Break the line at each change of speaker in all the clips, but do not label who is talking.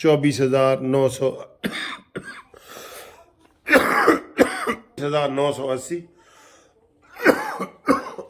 24,900 980,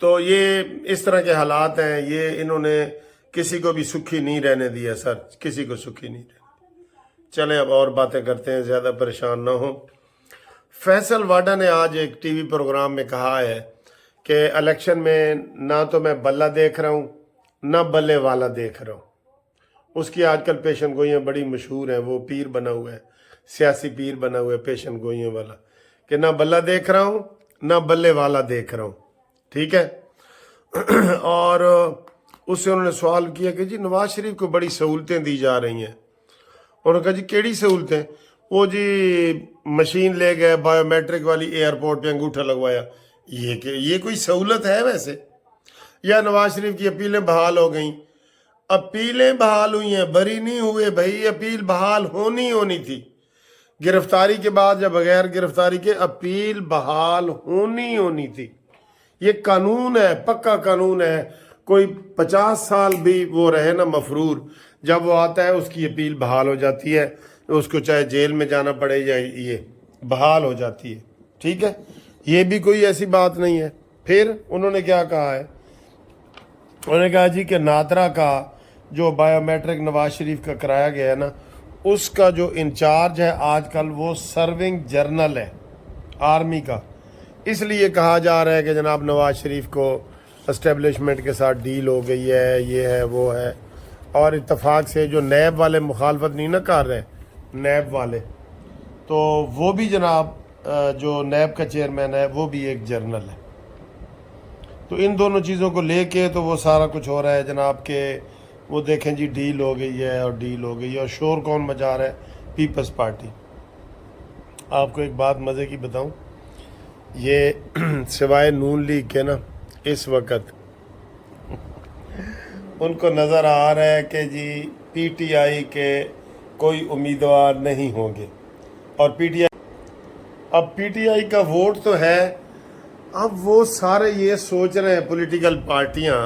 تو یہ اس طرح کے حالات ہیں، یہ انہوں نے کسی کو بھی سکھی نہیں رہنے دیا سر، کسی کو سکھی نہیں رہنے دیا۔ چلیں اب اور باتیں کرتے ہیں، زیادہ پریشان نہ ہوں۔ فیصل واڈا نے آج ایک ٹی وی پروگرام میں کہا ہے کہ الیکشن میں نہ تو میں بلہ دیکھ رہا ہوں نہ بلے والا دیکھ رہا ہوں۔ اس کی آج کل پیشن گوئیاں بڑی مشہور ہیں، وہ پیر بنا ہوا ہے، سیاسی پیر بنا ہوا ہے پیشن گوئیوں والا، کہ نہ بلہ دیکھ رہا ہوں نہ بلے والا دیکھ رہا ہوں، ٹھیک ہے۔ اور اس سے انہوں نے سوال کیا کہ جی نواز شریف کو بڑی سہولتیں دی جا رہی ہیں۔ انہوں نے کہا جی کیڑی سہولتیں؟ وہ جی مشین لے گئے بایو میٹرک والی، ایئرپورٹ پہ انگوٹھا لگوایا۔ یہ کوئی سہولت ہے ویسے؟ یا نواز شریف کی اپیلیں بحال ہو گئیں؟ اپیلیں بحال ہوئی ہیں، بری نہیں ہوئے بھائی، اپیل بحال ہونی تھی۔ گرفتاری کے بعد یا بغیر گرفتاری کے اپیل بحال ہونی تھی۔ یہ قانون ہے، پکا قانون ہے۔ کوئی 50 سال بھی وہ رہے نا مفرور، جب وہ آتا ہے اس کی اپیل بحال ہو جاتی ہے، اس کو چاہے جیل میں جانا پڑے یا یہ بحال ہو جاتی ہے، ٹھیک ہے۔ یہ بھی کوئی ایسی بات نہیں ہے۔ پھر انہوں نے کیا کہا ہے؟ انہوں نے کہا جی کہ نادرا کا جو بایو میٹرک نواز شریف کا کرایا گیا ہے نا، اس کا جو انچارج ہے آج کل وہ سرونگ جرنل ہے آرمی کا۔ اس لیے کہا جا رہا ہے کہ جناب نواز شریف کو اسٹیبلشمنٹ کے ساتھ ڈیل ہو گئی ہے، یہ ہے وہ ہے۔ اور اتفاق سے جو نیب والے مخالفت نہیں نہ کر رہے، نیب والے، تو وہ بھی جناب جو نیب کا چیئرمین ہے وہ بھی ایک جرنل ہے۔ تو ان دونوں چیزوں کو لے کے تو وہ سارا کچھ ہو رہا ہے جناب کہ وہ دیکھیں جی ڈیل ہو گئی ہے اور ڈیل ہو گئی ہے، اور شور کون مچا رہا ہے؟ پیپلز پارٹی۔ آپ کو ایک بات مزے کی بتاؤں، یہ سوائے نون لیگ کے نا اس وقت ان کو نظر آ رہا ہے کہ جی پی ٹی آئی کے کوئی امیدوار نہیں ہوں گے، اور پی ٹی آئی کا ووٹ تو ہے۔ اب وہ سارے یہ سوچ رہے ہیں پولیٹیکل پارٹیاں،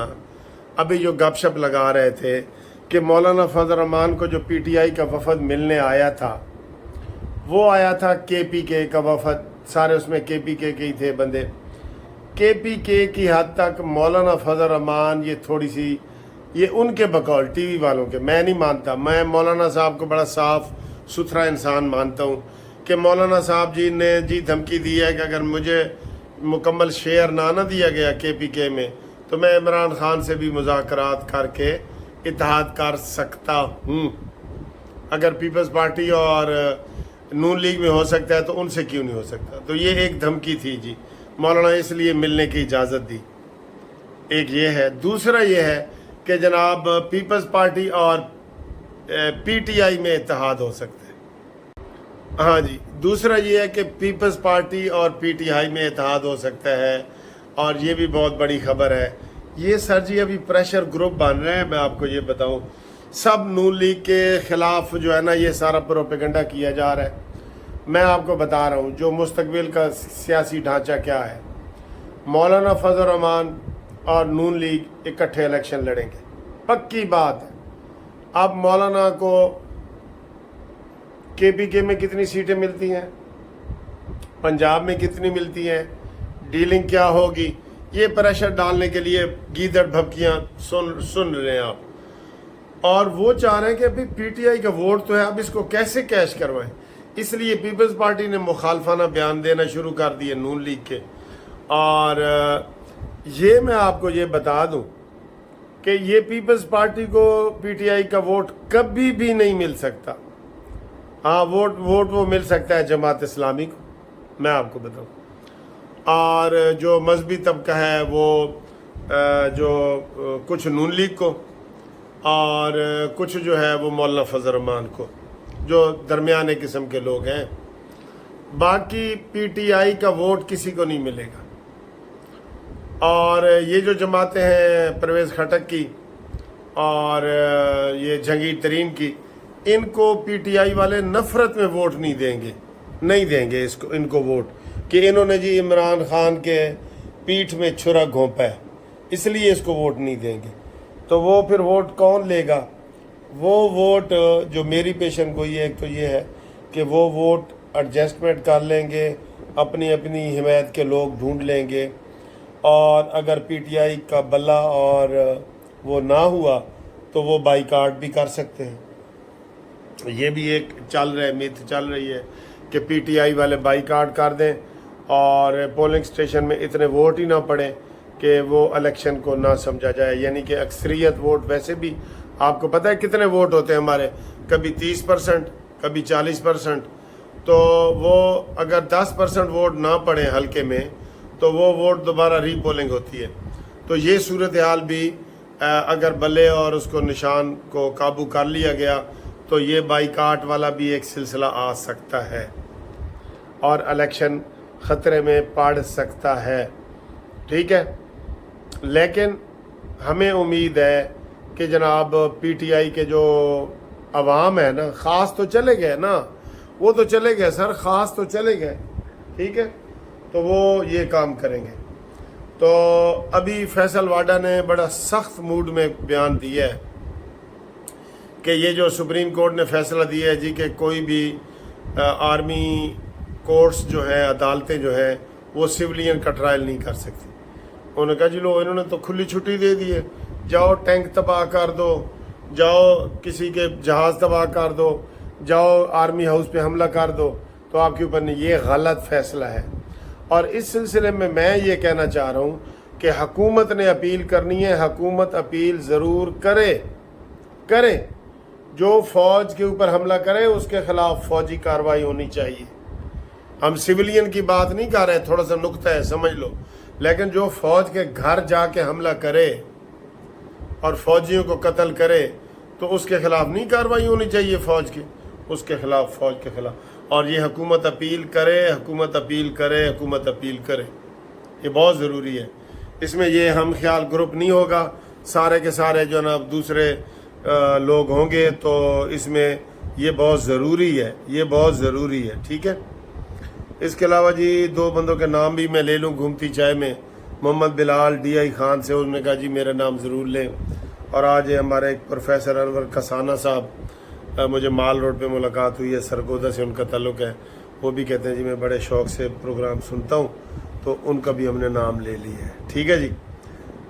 ابھی جو گپ شپ لگا رہے تھے کہ مولانا فضل الرحمان کو جو پی ٹی آئی کا وفد ملنے آیا تھا، وہ آیا تھا کے پی کے کا وفد، سارے اس میں کے پی کے ہی تھے بندے۔ کے پی کے کی حد تک مولانا فضل الرحمان یہ تھوڑی سی، یہ ان کے بقول ٹی وی والوں کے، میں نہیں مانتا، میں مولانا صاحب کو بڑا صاف ستھرا انسان مانتا ہوں، کہ مولانا صاحب جی نے جی دھمکی دی ہے کہ اگر مجھے مکمل شیئر نہ دیا گیا کے پی کے میں تو میں عمران خان سے بھی مذاکرات کر کے اتحاد کر سکتا ہوں۔ اگر پیپلز پارٹی اور نون لیگ میں ہو سکتا ہے تو ان سے کیوں نہیں ہو سکتا؟ تو یہ ایک دھمکی تھی جی، مولانا اس لیے ملنے کی اجازت دی۔ ایک یہ ہے، دوسرا یہ ہے کہ جناب پیپلز پارٹی اور پی ٹی آئی میں اتحاد ہو سکتا ہے۔ ہاں جی، دوسرا یہ ہے کہ پیپلز پارٹی اور پی ٹی آئی میں اتحاد ہو سکتا ہے، اور یہ بھی بہت بڑی خبر ہے۔ یہ سر جی ابھی پریشر گروپ بن رہے ہیں، میں آپ کو یہ بتاؤں، سب نون لیگ کے خلاف جو ہے نا یہ سارا پروپیگنڈا کیا جا رہا ہے۔ میں آپ کو بتا رہا ہوں جو مستقبل کا سیاسی ڈھانچہ کیا ہے۔ مولانا فضل الرحمان اور نون لیگ اکٹھے الیکشن لڑیں گے، پکی بات ہے۔ اب مولانا کو کے پی کے میں کتنی سیٹیں ملتی ہیں، پنجاب میں کتنی ملتی ہیں، ڈیلنگ کیا ہوگی، یہ پریشر ڈالنے کے لیے گیدڑ بھبکیاں سن رہے ہیں آپ۔ اور وہ چاہ رہے ہیں کہ ابھی پی ٹی آئی کا ووٹ تو ہے، اب اس کو کیسے کیش کروائیں۔ اس لیے پیپلز پارٹی نے مخالفانہ بیان دینا شروع کر دیے نون لیگ کے۔ اور یہ میں آپ کو یہ بتا دوں کہ یہ پیپلز پارٹی کو پی ٹی آئی کا ووٹ کبھی بھی نہیں مل سکتا۔ ہاں ووٹ وہ مل سکتا ہے جماعت اسلامی کو، میں آپ کو بتاؤں، اور جو مذہبی طبقہ ہے وہ جو کچھ نون لیگ کو، اور کچھ جو ہے وہ مولانا فضل الرحمان کو، جو درمیانے قسم کے لوگ ہیں۔ باقی پی ٹی آئی کا ووٹ کسی کو نہیں ملے گا۔ اور یہ جو جماعتیں ہیں پرویز خٹک کی اور یہ جہانگیر ترین کی، ان کو پی ٹی آئی والے نفرت میں ووٹ نہیں دیں گے ان کو ووٹ، کہ انہوں نے جی عمران خان کے پیٹھ میں چھرا گھونپا ہے، اس لیے اس کو ووٹ نہیں دیں گے۔ تو وہ پھر ووٹ کون لے گا؟ وہ ووٹ جو میری پیشن گوئی ہے ایک تو یہ ہے کہ وہ ووٹ ایڈجسٹمنٹ کر لیں گے، اپنی حمایت کے لوگ ڈھونڈ لیں گے، اور اگر پی ٹی آئی کا بلہ اور وہ نہ ہوا تو وہ بائیکاٹ بھی کر سکتے ہیں۔ یہ بھی ایک چل رہا ہے، میتھ چل رہی ہے کہ پی ٹی آئی والے بائیکاٹ کر دیں اور پولنگ سٹیشن میں اتنے ووٹ ہی نہ پڑیں کہ وہ الیکشن کو نہ سمجھا جائے، یعنی کہ اکثریت ووٹ ویسے بھی آپ کو پتہ ہے کتنے ووٹ ہوتے ہیں ہمارے، کبھی 30%، کبھی 40%، تو وہ اگر 10% ووٹ نہ پڑیں حلقے میں تو وہ ووٹ دوبارہ ری پولنگ ہوتی ہے۔ تو یہ صورتحال بھی اگر بلے اور اس کو نشان کو قابو کر لیا گیا تو یہ بائیکاٹ والا بھی ایک سلسلہ آ سکتا ہے اور الیکشن خطرے میں پڑ سکتا ہے، ٹھیک ہے۔ لیکن ہمیں امید ہے کہ جناب پی ٹی آئی کے جو عوام ہے نا، خاص تو چلے گئے نا، وہ تو چلے گئے سر، خاص تو چلے گئے، ٹھیک ہے، تو وہ یہ کام کریں گے۔ تو ابھی فیصل واڈا نے بڑا سخت موڈ میں بیان دیا ہے کہ یہ جو سپریم کورٹ نے فیصلہ دیا ہے جی کہ کوئی بھی آرمی کورٹس جو ہے، عدالتیں جو ہیں، وہ سویلین کا ٹرائل نہیں کر سکتی۔ انہوں نے کہا جی لو، انہوں نے تو کھلی چھٹی دے دی ہے، جاؤ ٹینک تباہ کر دو، جاؤ کسی کے جہاز تباہ کر دو، جاؤ آرمی ہاؤس پہ حملہ کر دو، تو آپ کے اوپر نہیں۔ یہ غلط فیصلہ ہے، اور اس سلسلے میں یہ کہنا چاہ رہا ہوں کہ حکومت نے اپیل کرنی ہے، حکومت اپیل ضرور کرے، جو فوج کے اوپر حملہ کرے اس کے خلاف فوجی کارروائی ہونی چاہیے۔ ہم سویلین کی بات نہیں کر رہے، تھوڑا سا نقطہ ہے سمجھ لو، لیکن جو فوج کے گھر جا کے حملہ کرے اور فوجیوں کو قتل کرے تو اس کے خلاف نہیں کارروائی ہونی چاہیے فوج کے خلاف۔ اور یہ حکومت اپیل کرے، یہ بہت ضروری ہے۔ اس میں یہ ہم خیال گروپ نہیں ہوگا، سارے کے سارے جو نا دوسرے لوگ ہوں گے، تو اس میں یہ بہت ضروری ہے، ٹھیک ہے۔ اس کے علاوہ جی 2 بندوں کے نام بھی میں لے لوں گھومتی چائے میں، محمد بلال ڈی آئی خان سے، انہوں نے کہا جی میرا نام ضرور لیں، اور آج ہمارے ایک پروفیسر انور کسانہ صاحب، مجھے مال روڈ پہ ملاقات ہوئی ہے، سرگودا سے ان کا تعلق ہے، وہ بھی کہتے ہیں جی میں بڑے شوق سے پروگرام سنتا ہوں، تو ان کا بھی ہم نے نام لے لیا ہے، ٹھیک ہے جی۔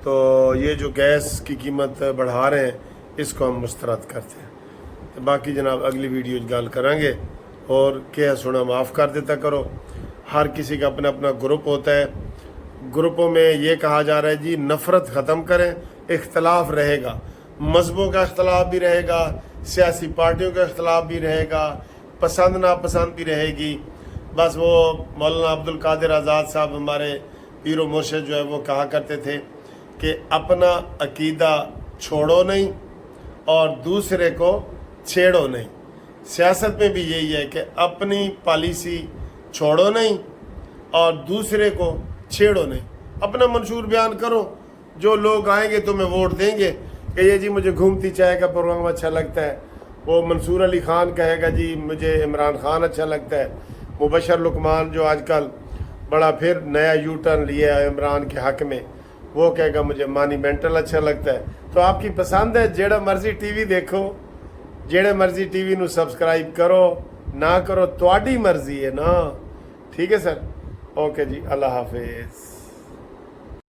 تو یہ جو گیس کی قیمت بڑھا رہے ہیں اس کو ہم مسترد کرتے ہیں۔ تو باقی جناب اگلی ویڈیو گال کریں گے، اور کیا سنا معاف کر دیتا کرو۔ ہر کسی کا اپنا اپنا گروپ ہوتا ہے، گروپوں میں یہ کہا جا رہا ہے جی نفرت ختم کریں، اختلاف رہے گا، مذہبوں کا اختلاف بھی رہے گا، سیاسی پارٹیوں کا اختلاف بھی رہے گا، پسند ناپسند بھی رہے گی۔ بس وہ مولانا عبد القادر آزاد صاحب ہمارے پیر و مرشد جو ہے وہ کہا کرتے تھے کہ اپنا عقیدہ چھوڑو نہیں اور دوسرے کو چھیڑو نہیں۔ سیاست میں بھی یہی ہے کہ اپنی پالیسی چھوڑو نہیں اور دوسرے کو چھیڑو نہیں، اپنا منشور بیان کرو، جو لوگ آئیں گے تمہیں ووٹ دیں گے کہ یہ جی مجھے گھومتی چائے کا پروگرام اچھا لگتا ہے، وہ منصور علی خان کہے گا جی مجھے عمران خان اچھا لگتا ہے، مبشر لقمان جو آج کل بڑا پھر نیا یو ٹرن لیا ہے عمران کے حق میں، وہ کہے گا مجھے مانی مینٹل اچھا لگتا ہے۔ تو آپ کی پسند ہے، جیڑا مرضی ٹی وی دیکھو، جیڑے مرضی ٹی وی نو سبسکرائب کرو نہ کرو، تواڈی مرضی ہے نا، ٹھیک ہے سر۔ اوکے جی، اللہ حافظ۔